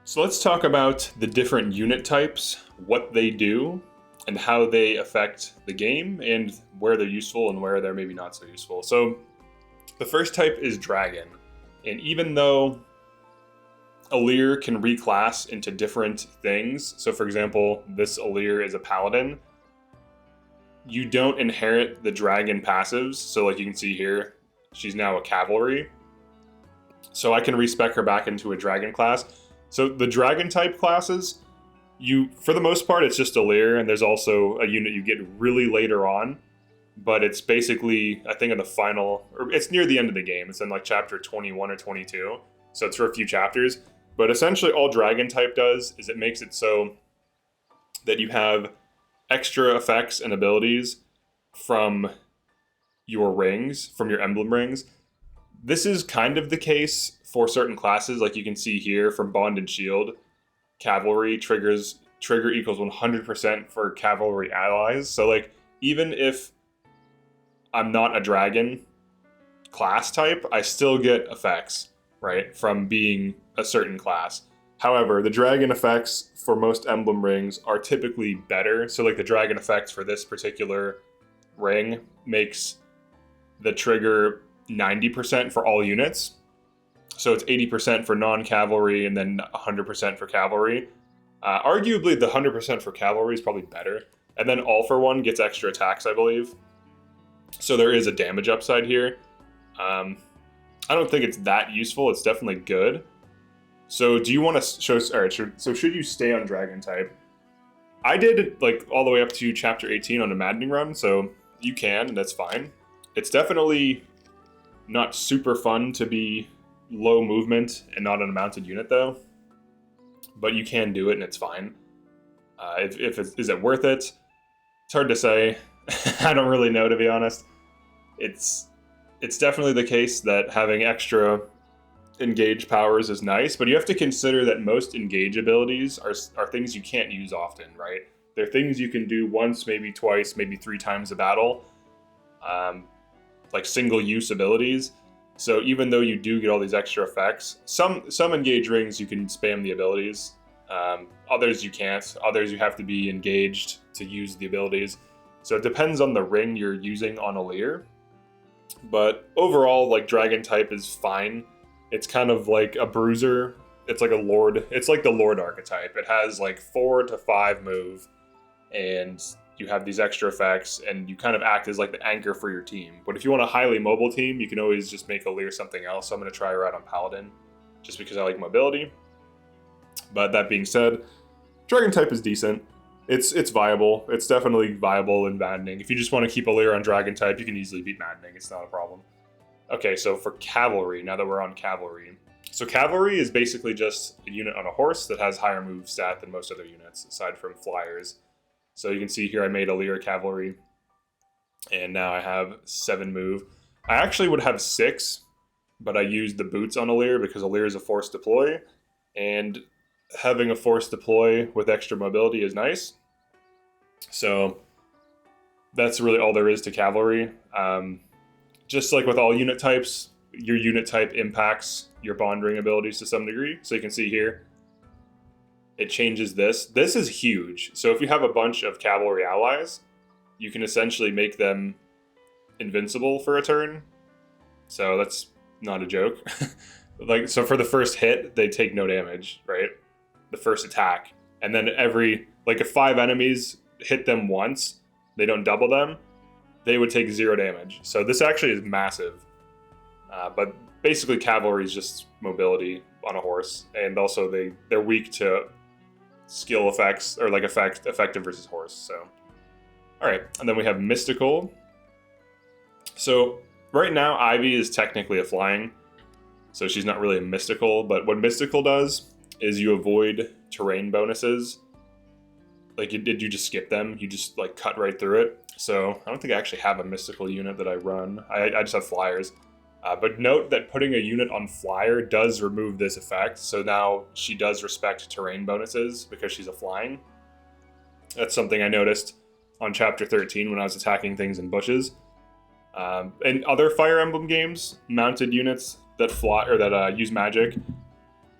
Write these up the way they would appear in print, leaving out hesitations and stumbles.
So let's talk about the different unit types, what they do, and how they affect the game, and where they're useful and where they're maybe not so useful. So the first type is Dragon. And even though Alir can reclass into different things, so for example, this Alir is a Paladin, you don't inherit the Dragon passives. So like you can see here, she's now a Cavalry. So I can respec her back into a Dragon class. So the Dragon type classes, for the most part, it's just Alir, and there's also a unit you get really later on, but it's basically, I think, in the final, or it's near the end of the game. It's in like chapter 21 or 22, so it's for a few chapters. But essentially, all Dragon type does is it makes it so that you have extra effects and abilities from your rings, from your emblem rings. This is kind of the case for certain classes, like you can see here from Bond and Shield. Cavalry trigger equals 100% for Cavalry allies. So like, even if I'm not a Dragon class type, I still get effects, right, from being a certain class. However, the Dragon effects for most emblem rings are typically better. So like the Dragon effects for this particular ring makes the trigger 90% for all units. So it's 80% for non-cavalry and then 100% for cavalry. Arguably, the 100% for cavalry is probably better. And then all for one gets extra attacks, I believe. So there is a damage upside here. I don't think it's that useful. It's definitely good. So do you want to show... Alright, so should you stay on Dragon type? I did like all the way up to chapter 18 on a maddening run, so you can, and that's fine. It's definitely not super fun to be low movement and not on a mounted unit though, but you can do it and it's fine. Is it worth it? It's hard to say. I don't really know, to be honest. It's definitely the case that having extra engage powers is nice, but you have to consider that most engage abilities are things you can't use often, right? They're things you can do once, maybe twice, maybe 3 times a battle, like single use abilities. So even though you do get all these extra effects, some engage rings you can spam the abilities, others you can't. Others you have to be engaged to use the abilities. So it depends on the ring you're using on Alir. But overall, like Dragon type is fine. It's kind of like a bruiser. It's like a lord. It's like the lord archetype. It has like 4 to 5 move, and you have these extra effects, and you kind of act as like the anchor for your team. But if you want a highly mobile team, you can always just make Alir something else. So I'm going to try her out on Paladin, just because I like mobility. But that being said, Dragon type is decent. It's viable. It's definitely viable in maddening. If you just want to keep Alir on Dragon type, you can easily beat maddening. It's not a problem. Okay, so for Cavalry, now that we're on Cavalry. So Cavalry is basically just a unit on a horse that has higher move stat than most other units, aside from flyers. So you can see here I made Alir Cavalry, and now I have 7 move. I actually would have 6, but I used the boots on Alir because Alir is a forced deploy, and having a forced deploy with extra mobility is nice. So that's really all there is to Cavalry. Just like with all unit types, your unit type impacts your bond ring abilities to some degree. So you can see here, it changes this. This is huge. So if you have a bunch of cavalry allies, you can essentially make them invincible for a turn. So that's not a joke. So for the first hit, they take no damage, right? The first attack. And then if 5 enemies hit them once, they don't double them, they would take 0 damage. So this actually is massive. But basically cavalry is just mobility on a horse. And also they're weak to skill effects, or like effective versus horse. So, all right, and then we have mystical. So right now Ivy is technically a flying, so she's not really a mystical. But what mystical does is you avoid terrain bonuses. Like you just skip them. You just like cut right through it. So I don't think I actually have a mystical unit that I run. I just have flyers. But note that putting a unit on flyer does remove this effect. So now she does respect terrain bonuses because she's a flying. That's something I noticed on chapter 13 when I was attacking things in bushes. In other Fire Emblem games, mounted units that fly or that use magic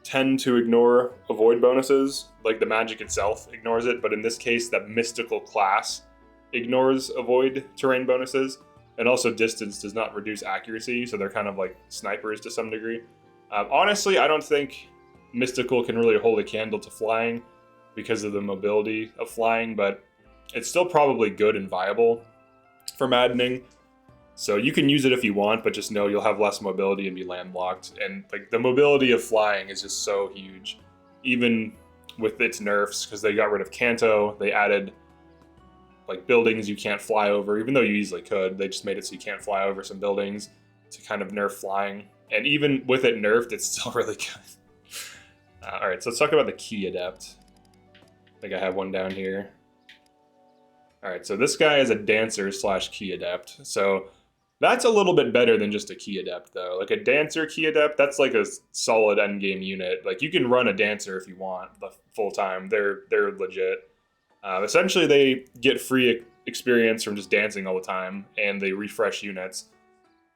tend to ignore avoid bonuses. Like the magic itself ignores it, but in this case, that mystical class ignores avoid terrain bonuses. And also distance does not reduce accuracy, so they're kind of like snipers to some degree. Honestly, I don't think mystical can really hold a candle to flying because of the mobility of flying, but it's still probably good and viable for maddening. So you can use it if you want, but just know you'll have less mobility and be landlocked. And like the mobility of flying is just so huge, even with its nerfs, because they got rid of Kanto. They added like buildings you can't fly over, even though you easily could. They just made it so you can't fly over some buildings to kind of nerf flying. And even with it nerfed, it's still really good. All right, so let's talk about the Qi Adept. I think I have one down here. All right, so this guy is a dancer / Qi Adept. So that's a little bit better than just a Qi Adept, though. Like a dancer Qi Adept, that's like a solid endgame unit. Like you can run a dancer if you want the full time. They're legit. Essentially, they get free experience from just dancing all the time, and they refresh units.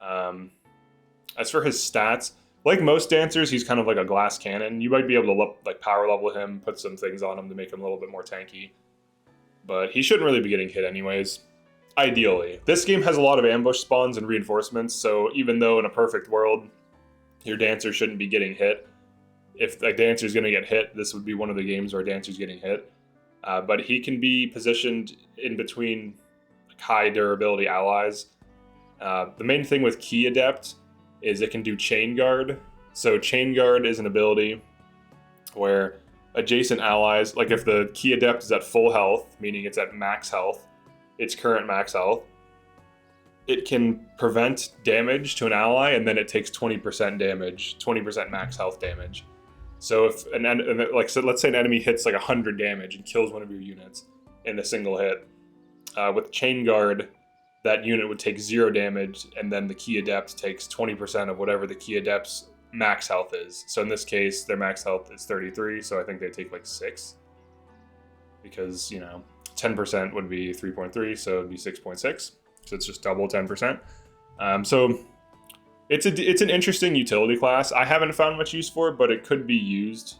As for his stats, like most dancers, he's kind of like a glass cannon. You might be able to like power level him, put some things on him to make him a little bit more tanky. But he shouldn't really be getting hit anyways. Ideally. This game has a lot of ambush spawns and reinforcements, so even though in a perfect world, your dancer shouldn't be getting hit, if a dancer's going to get hit, this would be one of the games where a dancer's getting hit. But he can be positioned in between high durability allies. The main thing with Qi Adept is it can do Chain Guard. So Chain Guard is an ability where adjacent allies, like if the Qi Adept is at full health, meaning it's at max health, its current max health, it can prevent damage to an ally, and then it takes 20% damage, 20% max health damage. So if let's say an enemy hits like 100 damage and kills one of your units in a single hit, with Chain Guard, that unit would take 0 damage, and then the Qi Adept takes 20% of whatever the Qi Adept's max health is. So in this case, their max health is 33, so I think they take like 6. Because, 10% would be 3.3, so it'd be 6.6. So it's just double 10%. So it's an interesting utility class. I haven't found much use for it, but it could be used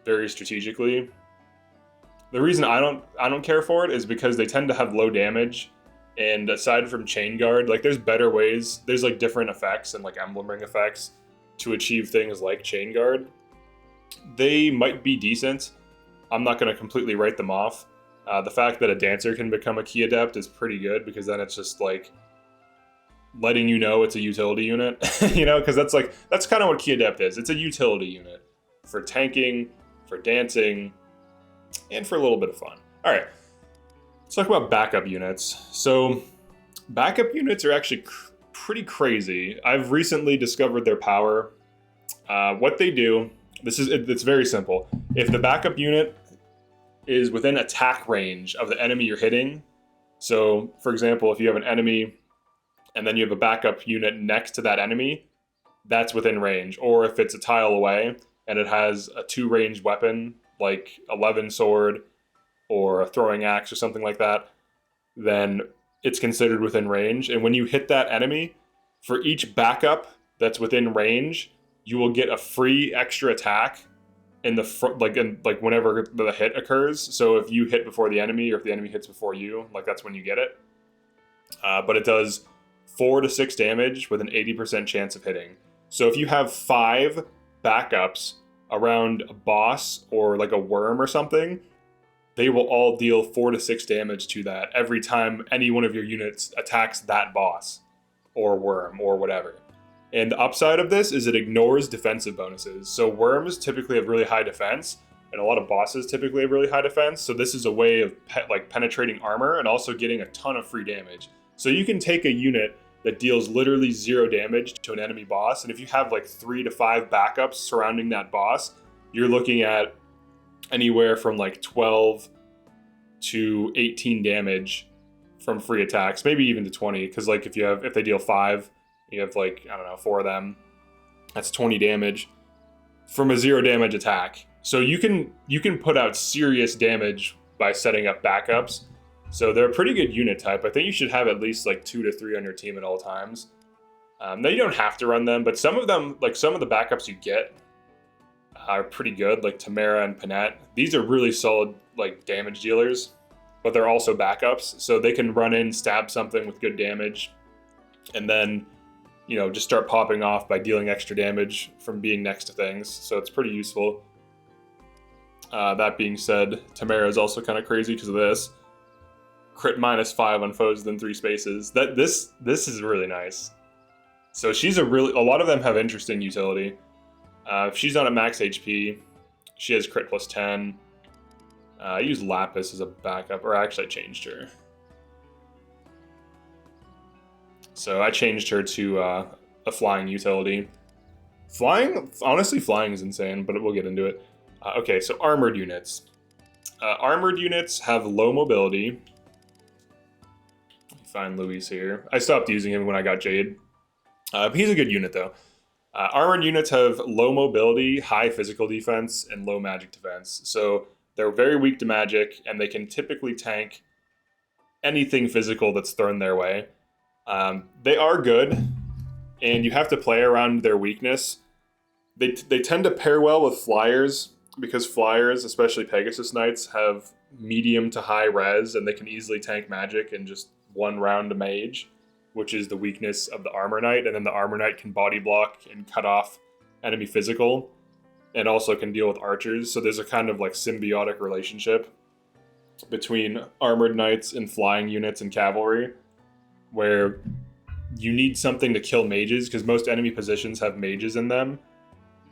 very strategically. The reason I don't care for it is because they tend to have low damage, and aside from Chain Guard, like there's better ways. There's like different effects and like emblem ring effects to achieve things like Chain Guard. They might be decent. I'm not going to completely write them off. The fact that a dancer can become a Qi Adept is pretty good, because then it's just like letting you know it's a utility unit, because that's kind of what Qi Adept is. It's a utility unit for tanking, for dancing, and for a little bit of fun. All right, let's talk about backup units. So backup units are actually pretty crazy. I've recently discovered their power. What they do, it's very simple. If the backup unit is within attack range of the enemy you're hitting, so for example, if you have an enemy and then you have a backup unit next to that enemy, that's within range. Or if it's a tile away and it has a 2-range weapon, like a 11 sword or a throwing axe or something like that, then it's considered within range. And when you hit that enemy, for each backup that's within range, you will get a free extra attack in the front, like whenever the hit occurs. So if you hit before the enemy, or if the enemy hits before you, like that's when you get it. But it does 4 to 6 damage with an 80% chance of hitting. So if you have 5 backups around a boss or like a worm or something, they will all deal 4 to 6 damage to that every time any one of your units attacks that boss or worm or whatever. And the upside of this is it ignores defensive bonuses. So worms typically have really high defense, and a lot of bosses typically have really high defense. So this is a way of penetrating armor and also getting a ton of free damage. So you can take a unit that deals literally 0 damage to an enemy boss, and if you have like 3 to 5 backups surrounding that boss, you're looking at anywhere from like 12 to 18 damage from free attacks, maybe even to 20, because like if they deal 5, you have like, I don't know, 4 of them, that's 20 damage from a 0 damage attack. So you can put out serious damage by setting up backups. So they're a pretty good unit type. I think you should have at least like 2 to 3 on your team at all times. Now you don't have to run them, but some of them, like some of the backups you get, are pretty good, like Tamara and Panette. These are really solid like damage dealers, but they're also backups, so they can run in, stab something with good damage, and then, you know, just start popping off by dealing extra damage from being next to things. So it's pretty useful. That being said, Tamara is also kind of crazy because of this. Crit -5 on foes within 3 spaces. This is really nice. So she's a lot of them have interesting utility. If she's not at max HP, she has crit +10. I use Lapis as a backup, or actually I changed her. So I changed her to a flying utility. Honestly, flying is insane, but we'll get into it. Okay, so armored units. Armored units have low mobility. Let me find Luis here. I stopped using him when I got Jade. He's a good unit though. Armored units have low mobility, high physical defense, and low magic defense. So they're very weak to magic, and they can typically tank anything physical that's thrown their way. They are good, and you have to play around their weakness. They tend to pair well with flyers, because flyers, especially Pegasus Knights, have medium to high res, and they can easily tank magic in just one round to mage, which is the weakness of the Armor Knight, and then the Armor Knight can body block and cut off enemy physical, and also can deal with archers. So there's a kind of like symbiotic relationship between Armored Knights and flying units and cavalry, where you need something to kill mages, because most enemy positions have mages in them.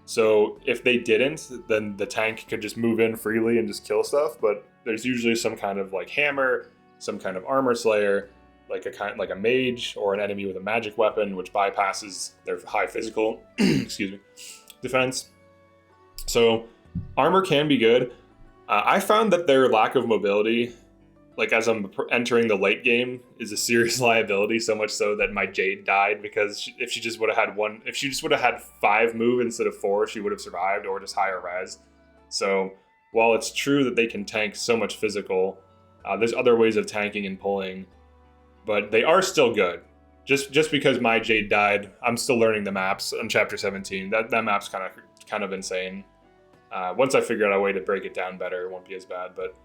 So if they didn't, then the tank could just move in freely and just kill stuff, but there's usually some kind of like hammer, some kind of armor slayer, like a mage or an enemy with a magic weapon, which bypasses their high physical excuse me, defense. So armor can be good. I found that their lack of mobility, like as I'm entering the late game, is a serious liability, so much so that my Jade died, because if she just would have had 5 move instead of 4, she would have survived, or just higher res. So while it's true that they can tank so much physical, there's other ways of tanking and pulling, but they are still good. Just because my Jade died, I'm still learning the maps on chapter 17. That map's kind of insane. Once I figure out a way to break it down better, it won't be as bad, but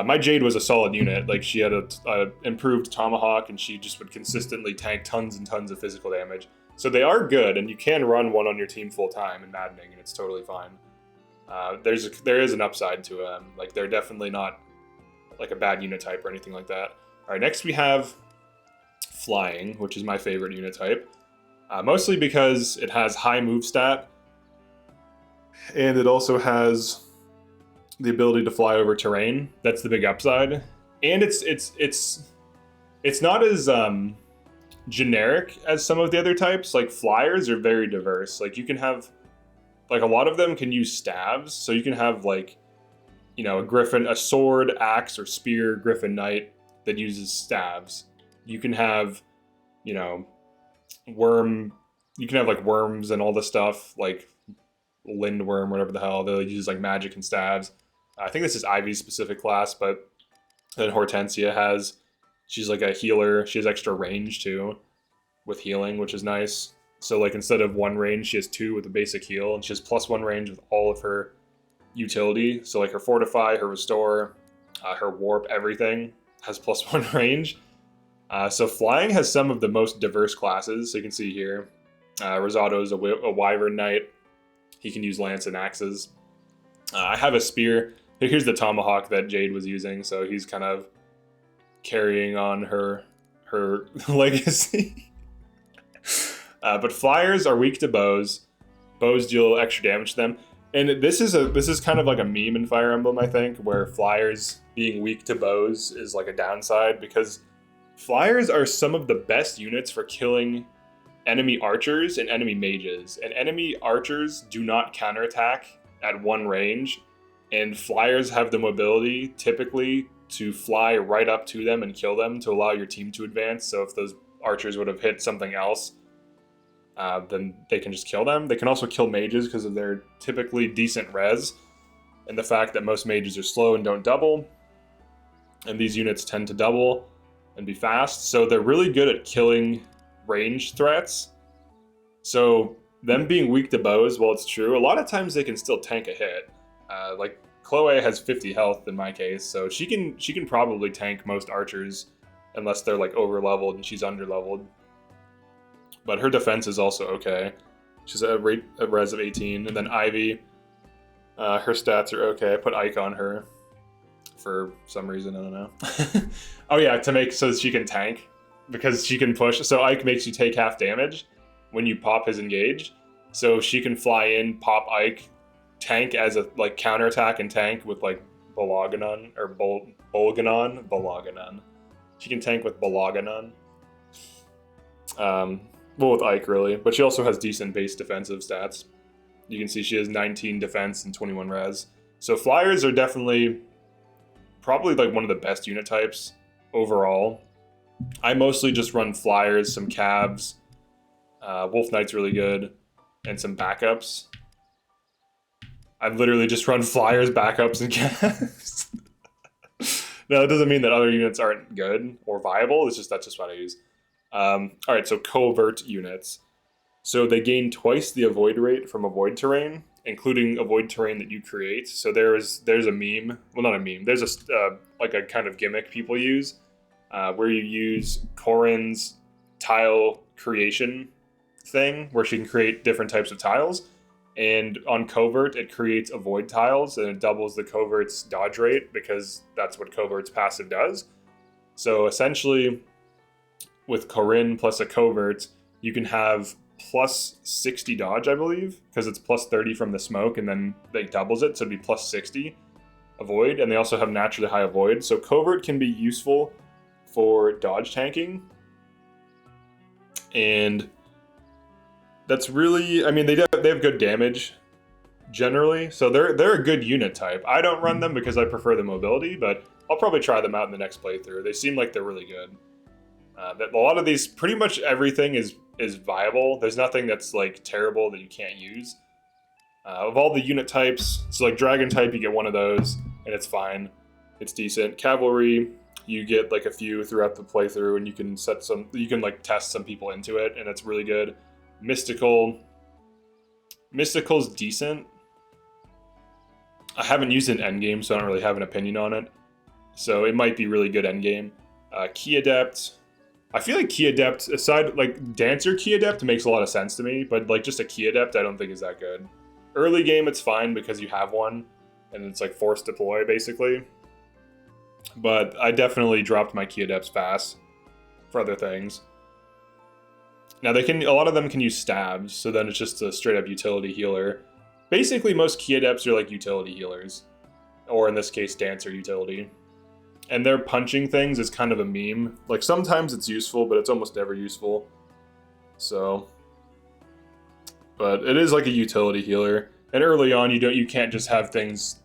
my Jade was a solid unit. Like, she had a improved Tomahawk, and she just would consistently tank tons and tons of physical damage. So they are good, and you can run one on your team full time in maddening, and it's totally fine. There is an upside to them. Like, they're definitely not like a bad unit type or anything like that. All right, next we have flying, which is my favorite unit type, mostly because it has high move stat, and it also has the ability to fly over terrain. That's the big upside, and it's not as generic as some of the other types. Like, flyers are very diverse. Like, you can have, like, a lot of them can use stabs, so you can have, like, you know, a sword, axe, or spear griffin knight that uses stabs. You can have, you know, like worms and all the stuff, like Lindworm, whatever the hell. They'll use like magic and stabs. I think this is Ivy's specific class, but then Hortensia she's like a healer. She has extra range too with healing, which is nice. So like, instead of 1 range, she has 2 with a basic heal, and she has +1 range with all of her utility. So like her fortify, her restore, her warp, everything has +1 range. So flying has some of the most diverse classes. So you can see here, Rosado is a wyvern knight. He can use lance and axes. I have a spear. Here's the tomahawk that Jade was using, so he's kind of carrying on her legacy. But flyers are weak to bows. Bows deal extra damage to them. And this is kind of like a meme in Fire Emblem, I think, where flyers being weak to bows is like a downside, because flyers are some of the best units for killing enemy archers and enemy mages. And enemy archers do not counterattack at 1 range, and flyers have the mobility typically to fly right up to them and kill them to allow your team to advance. So if those archers would have hit something else, then they can just kill them. They can also kill mages because of their typically decent res, and the fact that most mages are slow and don't double, and these units tend to double and be fast, so they're really good at killing range threats. So them being weak to bows, well, it's true. A lot of times they can still tank a hit. Like Chloe has 50 health in my case, so she can probably tank most archers unless they're like over leveled and she's under leveled. But her defense is also okay. She's a res of 18, and then Ivy, her stats are okay. I put Ike on her for some reason, I don't know. Oh yeah, to make so she can tank because she can push. So Ike makes you take half damage when you pop his engage. So she can fly in, pop Ike, tank as a like counterattack and tank with like Bolaganon or Bolaganon. She can tank with Bolaganon. Well, with Ike really, but she also has decent base defensive stats. You can see she has 19 defense and 21 res. So flyers are definitely probably like one of the best unit types overall. I mostly just run flyers, some cavs. Wolf Knight's really good, and some backups. I literally just run flyers, backups, and cavs. No, it doesn't mean that other units aren't good or viable. It's just that's just what I use. All right, so covert units. So they gain twice the avoid rate from avoid terrain, including avoid terrain that you create. So there's a meme. Well, not a meme. There's a like a kind of gimmick people use where you use Corin's tile creation thing, where she can create different types of tiles. And on Covert, it creates avoid tiles, and it doubles the Covert's dodge rate because that's what Covert's passive does. So essentially, with Corinne plus a Covert, you can have plus 60 dodge, I believe, because it's plus 30 from the smoke, and then they doubles it, so it'd be plus 60 avoid, and they also have naturally high avoid. So Covert can be useful for dodge tanking, and that's really, I mean, they have good damage generally, so they're a good unit type. I don't run them because I prefer the mobility, but I'll probably try them out in the next playthrough. They seem like they're really good. A lot of these, pretty much everything is viable. There's nothing that's like terrible that you can't use. Of all the unit types, so like Dragon type, you get one of those, and it's fine. It's decent. Cavalry, you get like a few throughout the playthrough, and you can like test some people into it, and it's really good. Mystical's decent. I haven't used it in endgame, so I don't really have an opinion on it. So it might be really good endgame. Qi Adept. I feel like Qi Adept, aside, like, Dancer Qi Adept makes a lot of sense to me, but, like, just a Qi Adept I don't think is that good. Early game, it's fine because you have one, and it's, like, forced deploy, basically. But I definitely dropped my Qi Adepts fast for other things. Now, a lot of them can use stabs, so then it's just a straight-up utility healer. Basically, most Qi Adepts are, like, utility healers. Or, in this case, Dancer utility. And their punching things is kind of a meme. Like, sometimes it's useful, but it's almost never useful. So, but it is like a utility healer. And early on, you can't just have things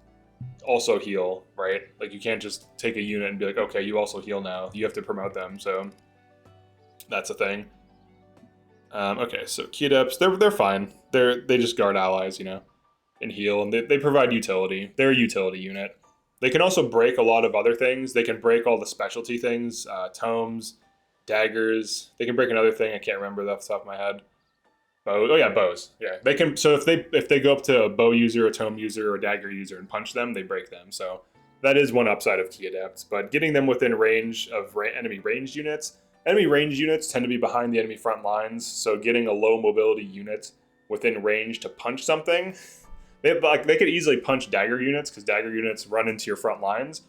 also heal, right? Like, you can't just take a unit and be like, okay, you also heal now. You have to promote them, so that's a thing. Okay, so Qi Adepts, they're fine. They just guard allies, you know, and heal, and they provide utility. They're a utility unit. They can also break a lot of other things. They can break all the specialty things, tomes, daggers. They can break another thing I can't remember off the top of my head. Bows. Oh yeah, bows. Yeah, they can. So if they go up to a bow user, a tome user, or a dagger user and punch them, they break them. So that is one upside of Qi Adepts. But getting them within range of enemy ranged units. Enemy ranged units tend to be behind the enemy front lines. So getting a low mobility unit within range to punch something. They could easily punch dagger units because dagger units run into your front lines,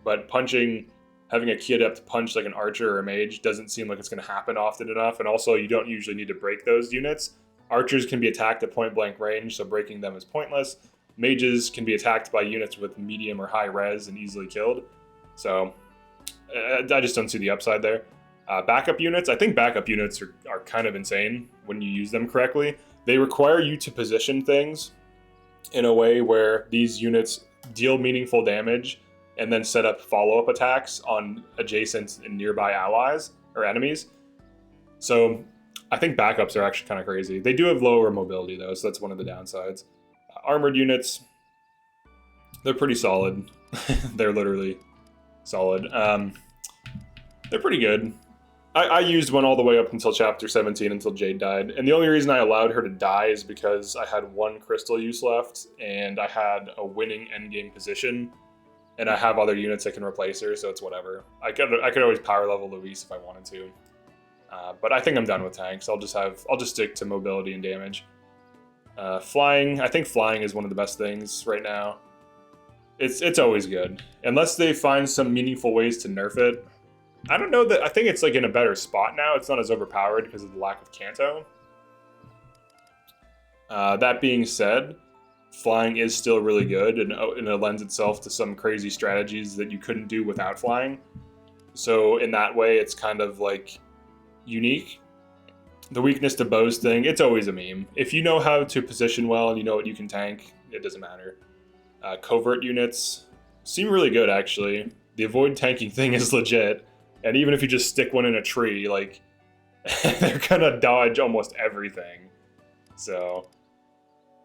but having a Qi Adept punch like an archer or a mage doesn't seem like it's going to happen often enough, and also you don't usually need to break those units. Archers can be attacked at point blank range, so breaking them is pointless. Mages can be attacked by units with medium or high res and easily killed, so I just don't see the upside there. Backup units, I think backup units are kind of insane when you use them correctly. They require you to position things in a way where these units deal meaningful damage and then set up follow-up attacks on adjacent and nearby allies or enemies. So I think backups are actually kind of crazy. They do have lower mobility though, so that's one of the downsides. Armored units, they're pretty solid. They're literally solid. They're pretty good. I used one all the way up until chapter 17 until Jade died. And the only reason I allowed her to die is because I had one crystal use left and I had a winning endgame position. And I have other units that can replace her, so it's whatever. I could always power level Luis if I wanted to. But I think I'm done with tanks. I'll just stick to mobility and damage. Flying, I think flying is one of the best things right now. It's always good. Unless they find some meaningful ways to nerf it. I don't know that, I think it's like in a better spot now. It's not as overpowered because of the lack of Canto. That being said, flying is still really good and it lends itself to some crazy strategies that you couldn't do without flying. So in that way, it's kind of like unique. The weakness to bows thing, it's always a meme. If you know how to position well and you know what you can tank, it doesn't matter. Covert units seem really good, actually. The avoid tanking thing is legit. And even if you just stick one in a tree, like, they're gonna dodge almost everything. So,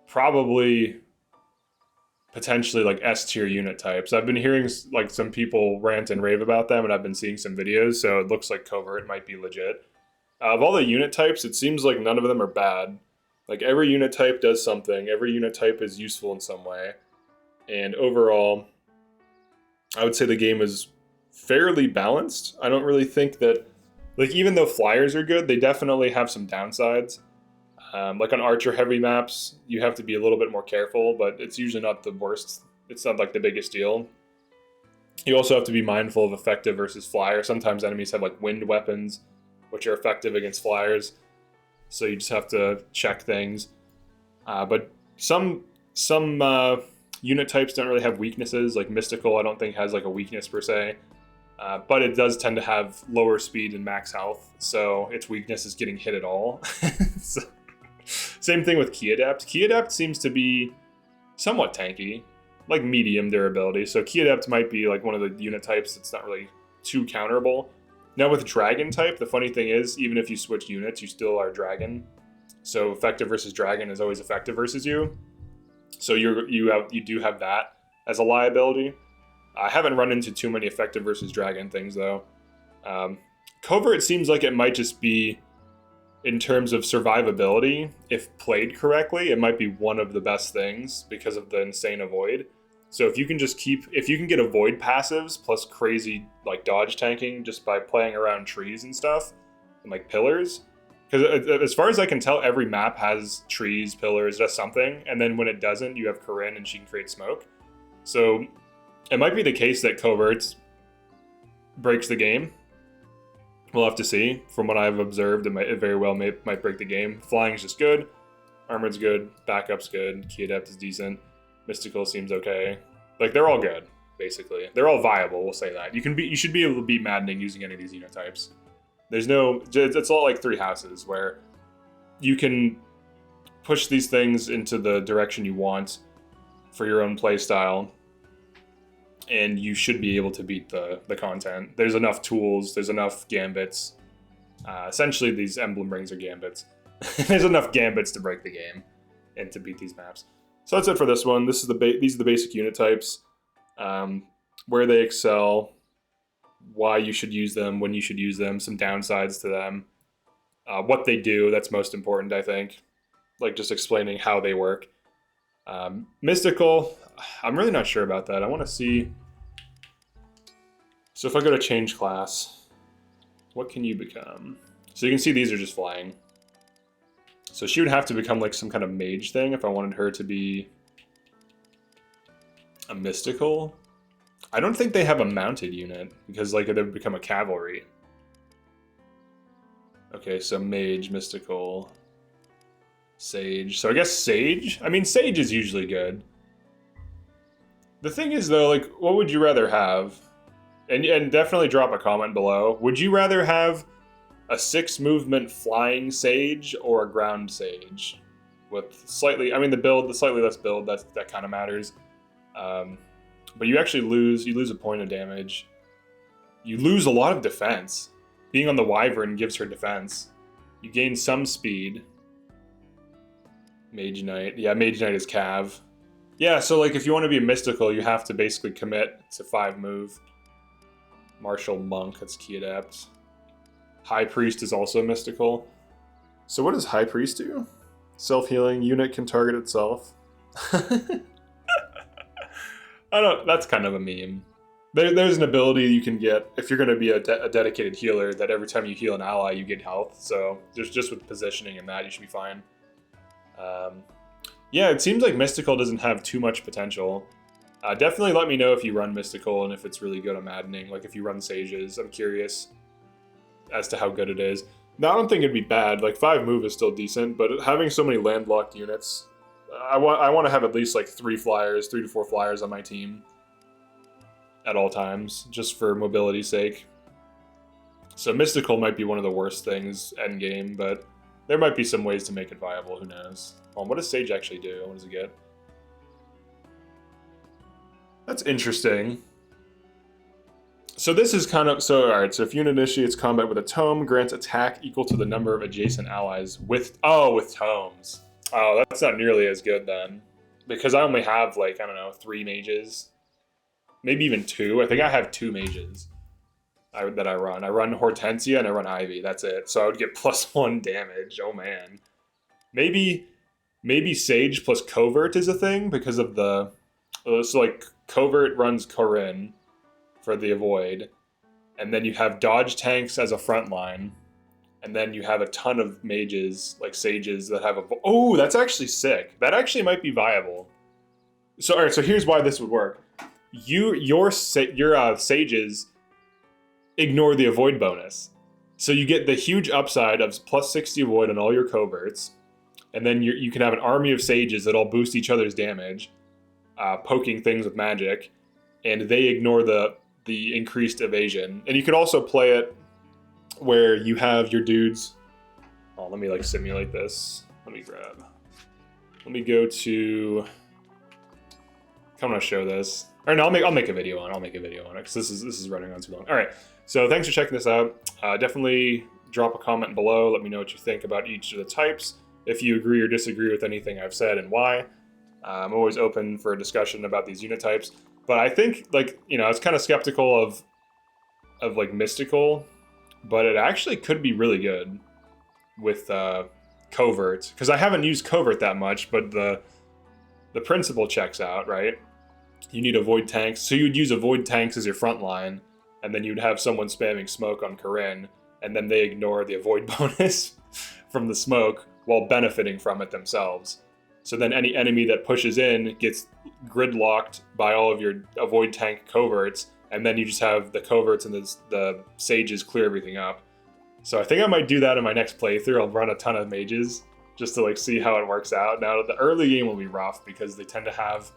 probably, potentially, like, S-tier unit types. I've been hearing, like, some people rant and rave about them, and I've been seeing some videos, so it looks like Covert might be legit. Of all the unit types, it seems like none of them are bad. Like, every unit type does something. Every unit type is useful in some way. And overall, I would say the game is fairly balanced. I don't really think that, like, even though flyers are good, they definitely have some downsides. Like on archer heavy maps, you have to be a little bit more careful, but it's usually not the worst. It's not like the biggest deal. You also have to be mindful of effective versus flyer. Sometimes enemies have like wind weapons, which are effective against flyers. So you just have to check things. But some unit types don't really have weaknesses. Like Mystical, I don't think has like a weakness per se. But it does tend to have lower speed and max health, so its weakness is getting hit at all. So, same thing with Qi Adept. Qi Adept seems to be somewhat tanky, like medium durability. So Qi Adept might be like one of the unit types that's not really too counterable. Now with Dragon type, the funny thing is, even if you switch units, you still are Dragon. So effective versus Dragon is always effective versus you. So you do have that as a liability. I haven't run into too many effective versus Dragon things, though. Covert seems like it might just be, in terms of survivability, if played correctly, it might be one of the best things because of the insane avoid. So if you can get avoid passives plus crazy like dodge tanking just by playing around trees and stuff, and like pillars, because as far as I can tell, every map has trees, pillars, does something, and then when it doesn't, you have Corinne and she can create smoke. So it might be the case that Covert breaks the game. We'll have to see. From what I've observed, it very well might break the game. Flying is just good. Armored's good. Backup's good. Qi Adept is decent. Mystical seems okay. Like, they're all good, basically. They're all viable, we'll say that. You should be able to beat Maddening using any of these unit types. It's all like 3 houses, where you can push these things into the direction you want for your own play style. And you should be able to beat the content. There's enough tools, there's enough gambits. Essentially, these emblem rings are gambits. There's enough gambits to break the game and to beat these maps. So that's it for this one. These are the basic unit types, where they excel, why you should use them, when you should use them, some downsides to them, what they do. That's most important, I think. Like just explaining how they work. Mystical, I'm really not sure about that. I want to see. So if I go to change class, what can you become? So you can see these are just flying. So she would have to become like some kind of mage thing if I wanted her to be a mystical. I don't think they have a mounted unit because like they would become a cavalry. Okay, so mage, mystical, sage. So I guess sage? I mean, sage is usually good. The thing is, though, like, what would you rather have? And definitely drop a comment below. Would you rather have a 6 movement flying sage or a ground sage? With slightly, I mean, the slightly less build, that kind of matters. But you actually lose a point of damage. You lose a lot of defense. Being on the Wyvern gives her defense. You gain some speed. Mage Knight. Yeah, Mage Knight is Cav. Yeah, so like if you want to be a mystical, you have to basically commit to 5 move. Martial Monk, that's Qi Adept. High Priest is also mystical. So what does High Priest do? Self-healing, unit can target itself. I don't. That's kind of a meme. There's an ability you can get if you're going to be a dedicated healer that every time you heal an ally, you get health. So there's just with positioning and that, you should be fine. Yeah, it seems like Mystical doesn't have too much potential. Definitely let me know if you run Mystical and if it's really good on maddening. Like if you run Sages, I'm curious as to how good it is. Now, I don't think it'd be bad. Like 5 move is still decent, but having so many landlocked units, I want to have at least like 3 to 4 flyers on my team at all times, just for mobility's sake. So Mystical might be one of the worst things endgame, but there might be some ways to make it viable. Who knows? Well, what does Sage actually do? What does it get? That's interesting. So this is kind of, so alright, so if unit initiates combat with a tome, grants attack equal to the number of adjacent allies with tomes. Oh, that's not nearly as good then. Because I only have like, I don't know, 3 mages. Maybe even 2. I think I have 2 mages that I run. I run Hortensia and I run Ivy, that's it. So I would get +1 damage, oh man. Maybe Sage plus Covert is a thing because of the, so like Covert runs Corinne for the avoid, and then you have dodge tanks as a front line, and then you have a ton of mages like sages that have a, oh, that's actually sick. That actually might be viable. So all right, so here's why this would work. Your sages ignore the avoid bonus, so you get the huge upside of +60 avoid on all your coverts, and then you can have an army of sages that all boost each other's damage, poking things with magic, and they ignore the increased evasion. And you can also play it where you have your dudes. Oh, let me like simulate this. Let me go to. I'm gonna show this. Or no, I'll make a video on it because this is running on too long. All right. So thanks for checking this out. Definitely drop a comment below. Let me know what you think about each of the types. If you agree or disagree with anything I've said and why. I'm always open for a discussion about these unit types. But I think, like, you know, I was kind of skeptical of like Mystical, but it actually could be really good with Covert, because I haven't used Covert that much, but the principle checks out, right? You need avoid tanks, so you'd use avoid tanks as your front line, and then you'd have someone spamming smoke on Corinne, and then they ignore the avoid bonus from the smoke while benefiting from it themselves. So then any enemy that pushes in gets gridlocked by all of your avoid tank coverts, and then you just have the coverts and the sages clear everything up. So I think I might do that in my next playthrough. I'll run a ton of mages just to like see how it works out. Now the early game will be rough because they tend to have,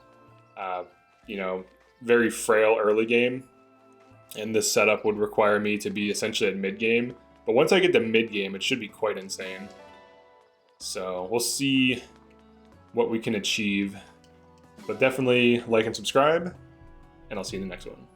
you know, very frail early game, and this setup would require me to be essentially at mid game. But once I get to mid game, it should be quite insane. So we'll see what we can achieve, but definitely like and subscribe, and I'll see you in the next one.